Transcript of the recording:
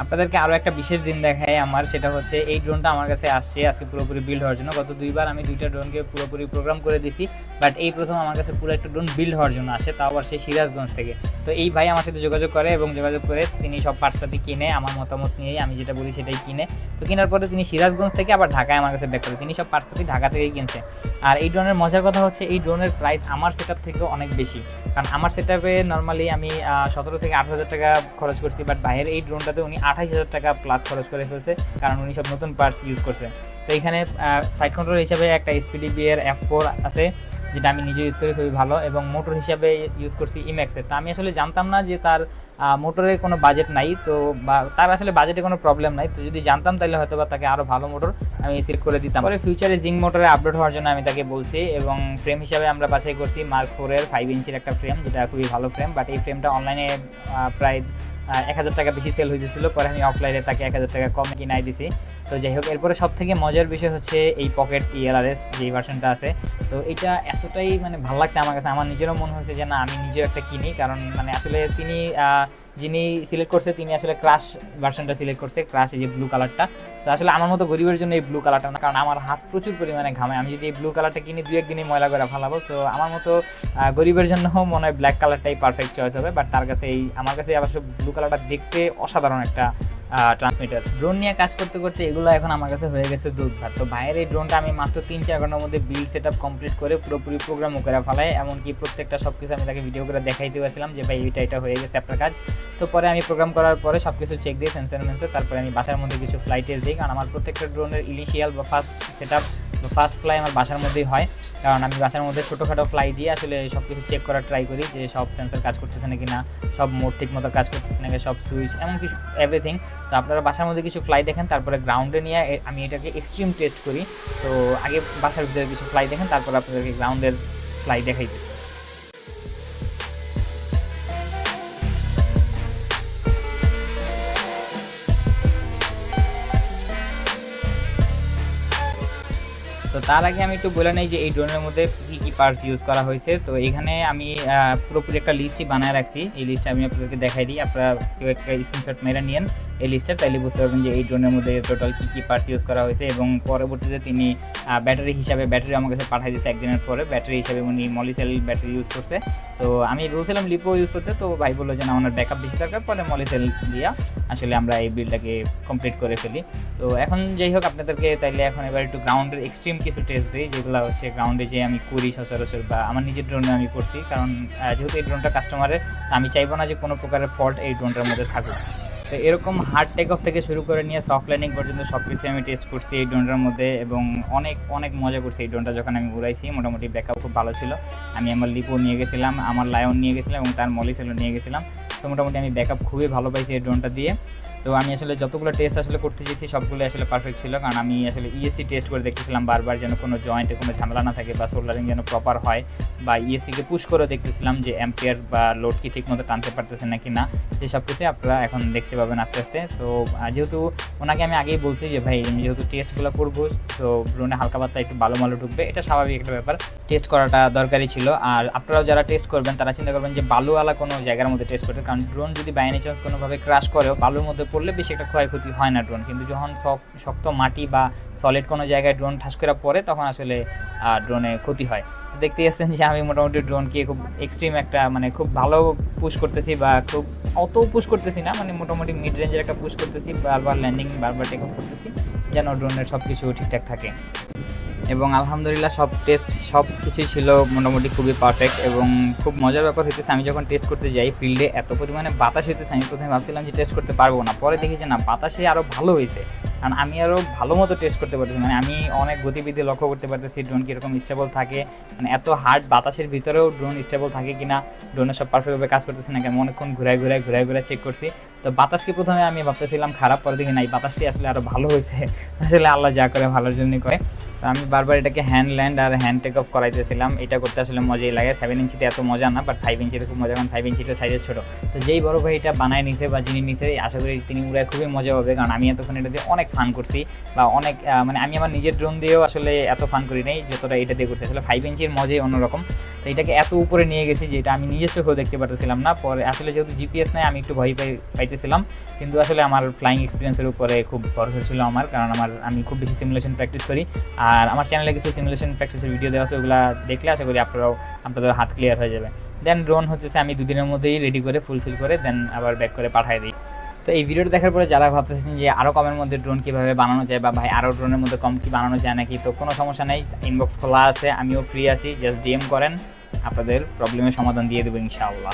আপনাদেরকে আরও একটা বিশেষ দিন দেখাই আমার, সেটা হচ্ছে এই ড্রোনটা আমার কাছে আসছে আজকে পুরোপুরি বিল্ড হওয়ার জন্য। গত দুইবার আমি দুইটা ড্রোনকে পুরোপুরি প্রোগ্রাম করে দিছি, বাট এই প্রথম আমার কাছে পুরো একটা ড্রোন বিল্ড হওয়ার জন্য আসে, তাও আবার সেই সিরাজগঞ্জ থেকে। তো এই ভাই আমার সাথে যোগাযোগ করে এবং যোগাযোগ করে তিনি সব পার্টসপাতি কিনে, আমার মতামত নিয়েই আমি যেটা বলি সেটাই কিনে। তো কেনার পরে তিনি সিরাজগঞ্জ থেকে আবার ঢাকায় আমার কাছে ব্যাক করে, তিনি সব পার্টসপাতি ঢাকা থেকেই কিনছে। আর এই ড্রোনের মজার কথা হচ্ছে এই ড্রোনের প্রাইস আমার সেটআপ থেকেও অনেক বেশি, কারণ আমার সেটআপে নর্মালি আমি 17 থেকে 18 হাজার টাকা খরচ করছি, বাট বাইরের এই ড্রোনটাতে উনি 28 হাজার টাকা প্লাস খরচ করে ফেলছে, কারণ উনি সব নতুন পার্টস ইউজ করছে। তো এখানে ফ্লাইট কন্ট্রোলার হিসাবে একটা SPDB এর F4 আছে, যেটা আমি নিজে ইউজ করি, খুবই ভালো। এবং মোটর হিসাবে ইউজ করছি ইম্যাক্সের। তো আমি আসলে জানতাম না যে তার মোটরের কোনো বাজেট নাই, তো বা তার আসলে বাজেটে কোনো প্রবলেম নাই। তো যদি জানতাম তাহলে হয়তো বা তাকে আরও ভালো মোটর আমি সিলেক্ট করে দিতাম। পরে ফিউচারে জিঙ্ক মোটরে আপডেট হওয়ার জন্য আমি তাকে বলছি। এবং ফ্রেম হিসাবে আমরা বাছাই করছি Mark 4 এর 5 ইঞ্চির একটা ফ্রেম, যেটা খুবই ভালো ফ্রেম। বাট এই ফ্রেমটা অনলাইনে প্রায় 1000 টাকা বেশি সেল হয়েছিল, পরে আমি অফলাইনে তাকে 1000 টাকা কম কিনাই দিছি। তো যাই হোক, এরপরে সব থেকে মজার বিষয় হচ্ছে এই পকেট ELRS যে ভার্সনটা আছে। তো এটা এতটাই মানে ভালো লাগছে আমার কাছে, আমার নিজেরও মনে হয়েছে যে না আমি নিজেও একটা কিনি, কারণ মানে আসলে তিনি যিনি সিলেক্ট করছে তিনি আসলে ক্রাশ ভার্সনটা সিলেক্ট করছে, ক্রাশ এই যে ব্লু কালারটা। তো আসলে আমার মতো গরিবের জন্য এই ব্লু কালারটা না, কারণ আমার হাত প্রচুর পরিমাণে ঘামে, আমি যদি এই ব্লু কালারটা কিনি 2-1 দিনই ময়লা করে ফেলাবো। সো আমার মতো গরিবের জন্য মনে হয় ব্ল্যাক কালারটাই পারফেক্ট চয়েস হবে। বাট তার কাছে আমার কাছে অবশ্য ব্লু কালারটা দেখতে অসাধারণ একটা ট্রান্সমিটার। ড্রোন নিয়ে কাজ করতে করতে এগুলো এখন আমার কাছে হয়ে গেছে দুধ ভাত। তো বাইরের এই ড্রোনটা আমি মাত্র 3-4 ঘন্টার মধ্যে বিল্ড সেটআপ কমপ্লিট করে পুরোপুরি প্রোগ্রামও করে ফেলাই, এমনকি প্রত্যেকটা সব কিছু আমি তাকে ভিডিও করে দেখাইতে পারছিলাম যে ভাই এটা হয়ে গেছে আপনার কাজ। তো পরে আমি প্রোগ্রাম করার পরে সব কিছু চেক দিই সেন্সর, তারপরে আমি বাসার মধ্যে কিছু ফ্লাই টেস্ট দিই, কারণ আমার প্রত্যেকটা ড্রোনের ইনিশিয়াল বা ফার্স্ট সেটআপ বা ফার্স্ট ফ্লাই আমার বাসার মধ্যেই হয়, কারণ আমি বাসার মধ্যে ছোটোখাটো ফ্লাই দিয়ে আসলে সব কিছু চেক করার ট্রাই করি যে সব সেন্সর কাজ করতেছে নাকি না, সব মোড ঠিক মতো কাজ করতেছে নাকি, সব সুইচ এমনকি এভরিথিং। তো আপনারা বাসার মধ্যে কিছু ফ্লাই দেখেন, তারপরে গ্রাউন্ডে নিয়ে আমি এটাকে এক্সট্রিম টেস্ট করি। তো আগে বাসার ভিতরে কিছু ফ্লাই দেখেন, তারপর আপনাদেরকে গ্রাউন্ডের ফ্লাই দেখাইতেছি। তো তার আগে আমি একটু বলে নেই যে এই ড্রোনের মধ্যে কী কী পার্টস ইউজ করা হয়েছে। তো এখানে আমি পুরোপুরি একটা লিস্টই বানায় রাখছি, এই লিস্টটা আমি আপনাদেরকে দেখাই দিই, আপনারা কেউ একটা স্ক্রিনশট মেরে নিন এই লিস্টটা, তাইলে বুঝতে পারবেন যে এই ড্রোনের মধ্যে টোটাল কী কী পার্টস ইউজ করা হয়েছে। এবং পরবর্তীতে তিনি ব্যাটারি আমার কাছে পাঠিয়ে দিয়েছে একদিনের পরে, ব্যাটারি হিসাবে উনি মলিসেল ব্যাটারি ইউজ করছে। তো আমি বলছিলাম লিপো ইউজ করতে, তো ভাই বললো যে না আমার ব্যাকআপ বেশি দরকার, পরে মলিসেল দিয়া আসলে আমরা এই বিলটাকে কমপ্লিট করে ফেলি। তো এখন যাই হোক, আপনাদেরকে তাইলে এখন এবার একটু গ্রাউন্ডের এক্সট্রিম কিছু টেস্ট দিই, যেগুলো হচ্ছে গ্রাউন্ডে যে আমি করি সচরাচর বা আমার নিজের ড্রোনে আমি করছি, কারণ যেহেতু এই ড্রোনটা কাস্টমারের, আমি চাইবো না যে কোনো প্রকারের ফল্ট এই ড্রোনটার মধ্যে থাকুক। তো এরকম হার্ড টেক অফ থেকে শুরু করে নিয়ে সফট ল্যান্ডিং পর্যন্ত সব কিছু আমি টেস্ট করছি এই ড্রোনটার মধ্যে, এবং অনেক অনেক মজা করছি এই ড্রোনটা যখন আমি উড়াইছি। মোটামুটি ব্যাকআপ খুব ভালো ছিল, আমি আমার লিপো নিয়ে গেছিলাম, আমার লায়ন নিয়ে গেছিলাম এবং তার মলিসেলও নিয়ে গেছিলাম। তো মোটামুটি আমি ব্যাকআপ খুবই ভালো পাইছি এই ড্রোনটা দিয়ে। তো আমি আসলে যতগুলো টেস্ট আসলে করতে চেয়েছি সবগুলো আসলে পারফেক্ট ছিল, কারণ আমি আসলে ESC টেস্ট করে দেখতেছিলাম বারবার যেন কোনো জয়েন্টে কোনো ঝামেলা না থাকে বা সোল্ডারিং যেন প্রপার হয়, বা ESCকে পুশ করে দেখতেছিলাম যে অ্যাম্পিয়ার বা লোড কি ঠিক মতো টানতে পারতেছে নাকি না, যে সব কিছু আপনারা এখন দেখতে পাবেন আস্তে আস্তে। তো যেহেতু ওনাকে আমি আগেই বলছি যে ভাই আমি যেহেতু টেস্টগুলো করবো, তো ড্রোনে হালকা পাতলা একটু ভালো ঢুকবে, এটা স্বাভাবিক একটা ব্যাপার, টেস্ট করাটা দরকারি ছিল। আর আপনারাও যারা টেস্ট করবেন তারা চিন্তা করবেন যে বালুওয়ালা কোনো জায়গার মধ্যে টেস্ট করতে, কারণ ড্রোন যদি বাই এনি চান্স কোনোভাবে ক্রাশ করেও বালুর মধ্যে পড়লে বেশি একটা ক্ষয়ক্ষতি হয় না ড্রোন, কিন্তু যখন শক্ত মাটি বা সলিড কোনো জায়গায় ড্রোন ঠাস করে পড়ে তখন আসলে ড্রোনে ক্ষতি হয়। তো দেখতে পাচ্ছেন যে আমি মোটামুটি ড্রোনকে খুব এক্সট্রিম একটা মানে খুব ভালো পুশ করতেছি, বা খুব অত পুশ করতেছি না, মানে মোটামুটি মিড রেঞ্জের একটা পুশ করতেছি, বারবার ল্যান্ডিং বারবার টেক অফ করতেছি যেন ড্রোনের সব কিছু ঠিকঠাক থাকে। এবং আলহামদুলিল্লাহ সব কিছুই ছিল মোটামুটি খুবই পারফেক্ট। এবং খুব মজার ব্যাপার হইতেছে, আমি যখন টেস্ট করতে যাই ফিল্ডে এত পরিমাণে বাতাস হইতেছে, আমি প্রথমে ভাবছিলাম যে টেস্ট করতে পারবো না, পরে দেখি যে না বাতাসে আরও ভালো হয়েছে, কারণ আমি আরও ভালো মতো টেস্ট করতে পারতেছি, মানে আমি অনেক গতিবিধি লক্ষ্য করতে পারতেছি ড্রোন কীরকম স্টেবল থাকে, মানে এত হার্ড বাতাসের ভিতরেও ড্রোন স্টেবল থাকে কিনা, ড্রোনের সব পারফেক্টভাবে কাজ করতেছে নাকি, আমি অনেকক্ষণ ঘুরায় চেক করছি। তো বাতাসকে প্রথমে আমি ভাবতেছিলাম খারাপ, পরে দেখি না এই বাতাসটি আসলে আরও ভালো হয়েছে, আসলে আল্লাহ যা করে ভালোর জন্যই করে। তো আমি বারবার এটাকে হ্যান্ড ল্যান্ড আর হ্যান্ড টেক অফ করাইতেছিলাম, এটা করতে আসলে মজাই লাগে। 7 ইঞ্চিতে এত মজা না, বাট 5 ইঞ্চিতে খুব মজা, কারণ 5 ইঞ্চিটা সাইজের ছোটো। তো যেই বড় ভাই এটা বানায় নিছে বা যিনি নিছে, আশা করি তিনি উড়ায় খুবই মজা হবে, কারণ আমি এতক্ষণ এটা দিয়ে অনেক ফান করছি, বা অনেক মানে আমি আমার নিজের ড্রোন দিয়েও আসলে এত ফান করি নাই যতটা এটা দিয়ে করছি। আসলে 5 ইঞ্চির মজাই অন্যরকম। তো এটাকে এত উপরে নিয়ে গেছি যে এটা আমি নিজের চোখেও দেখতে পারতেছিলাম না। পরে আসলে যেহেতু জিপিএস নাই আমি একটু ভয় পাইতেছিলাম, কিন্তু আসলে আমার ফ্লাইং এক্সপিরিয়েন্সের উপরে খুব ভরসা ছিল আমার, কারণ আমি খুব বেশি সিমুলেশন প্র্যাকটিস করি। আর আমার চ্যানেলে কিছু সিমুলেশন প্র্যাকটিসের ভিডিও দেওয়া আছে, ওগুলো দেখলে আশা করি আপনাদের হাত ক্লিয়ার হয়ে যাবে। দেন ড্রোন হচ্ছে আমি 2 দিনের মধ্যেই রেডি করে ফুলফিল করে দেন আবার ব্যাক করে পাঠিয়ে দিই। তো এই ভিডিওটা দেখার পরে যারা ভাবতেছেন যে আরও কমের মধ্যে ড্রোন কীভাবে বানানো যায়, বা ভাই আরও ড্রোনের মধ্যে কম কি বানানো যায় নাকি, তো কোনো সমস্যা নেই, ইনবক্স খোলা আছে, আমিও ফ্রি আছি, জাস্ট ডিএম করেন, আপনাদের প্রবলেমের সমাধান দিয়ে দেবো ইনশাআল্লাহ।